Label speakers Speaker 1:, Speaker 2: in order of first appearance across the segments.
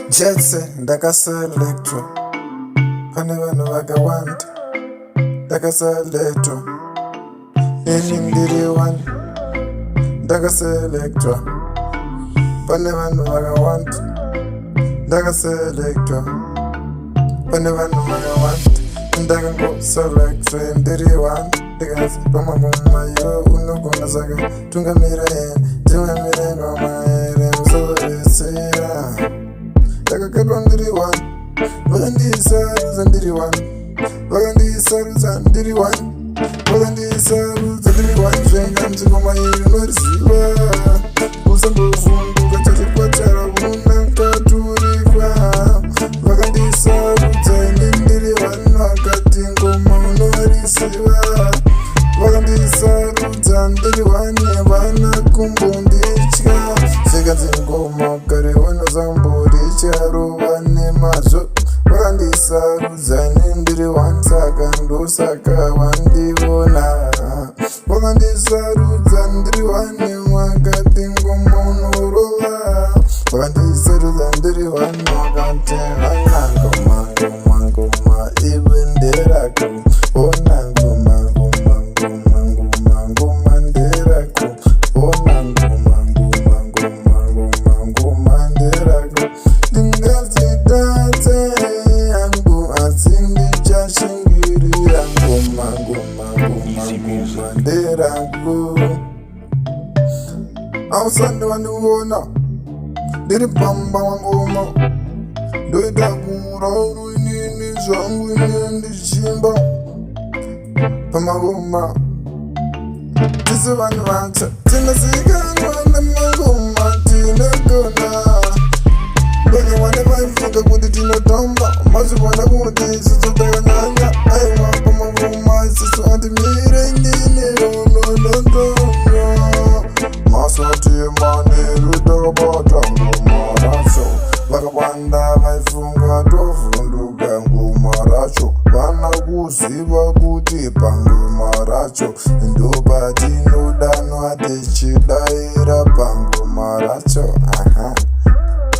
Speaker 1: Jetse ndakaselectwa pane vanhu vakawanda, ndakaselectwa ini ndiri one. Ndakaselectwa pane vanhu vakawanda, ndakaselectwa pane vanhu vakawanda. Ndakangoselectwa ndiri one. Ndikazi pamagoma iwe unogona saka tungamira timamire ngoma here musoresera. Ndakaketwa ndiri one, vakandisarudza ndiri one, vakandisarudza ndiri one, vakandisarudza ndiri one. Zvenganzi ngoma iyi unoriziva, usambovhunduka chatikwatara unakaturikwa. Vakandisarudza ini ndiri one, vakati ngoma unoriziva. Vakandisarudza ndiri one, vana kumbonditya. Zvenganzi ngoma kare vanozambonditya rova nemazvo. Vakandisarudza ini ndiri one, saka ndosaka vandivona. Vakandisarudza ndiri one, vakati ngoma unorova. Vakandisarudza ndiri one, vakati vana ngoma ngoma ngoma iwe nderako. Ona ngoma ngoma ngoma ngoma ngoma nderako. Ona ngoma ngoma ngoma ngoma ngoma nderako. Ndingazvitatse yangu asi ndichashingirira ngoma ngoma ngoma ngoma nderako. Ausandi vandiona ndiri pamba wangoma, ndoita kurauru inini zvangu ine ndichimba pamagoma. Tisi vanhu vatsva tinozikanwa nemagoma tinogona. Vakawanda vaifunga kuti tinotamba, mazivona kuti isusu takanyanya. Aiwa pamagoma isusu hatimire ndini rononotonga. Masatimane rudabata ngoma racho. Vakawanda vaifunga tovhunduka ngoma racho. Vana kuziva kuti pangoma racho ndopatinodanwa tichidaira pangoma racho.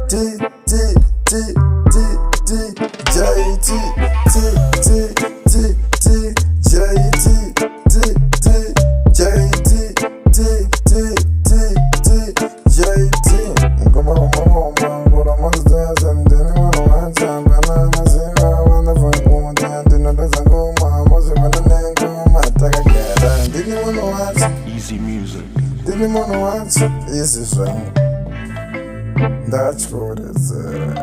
Speaker 1: Ti ti ti ti ti jai ti ti ti ti ti jai ti ti ti jai ti ti ti ti ti jai ti. Ngoma ngoma ngoma mazaza ndeni wanawatsa vana maziva vanavhanguti andinodadza ngoma mozivana nengoma takagara. Ndini wanawatsa
Speaker 2: Easy music.
Speaker 1: ndini wanawatsa izvi zvangu ndachikoredzera.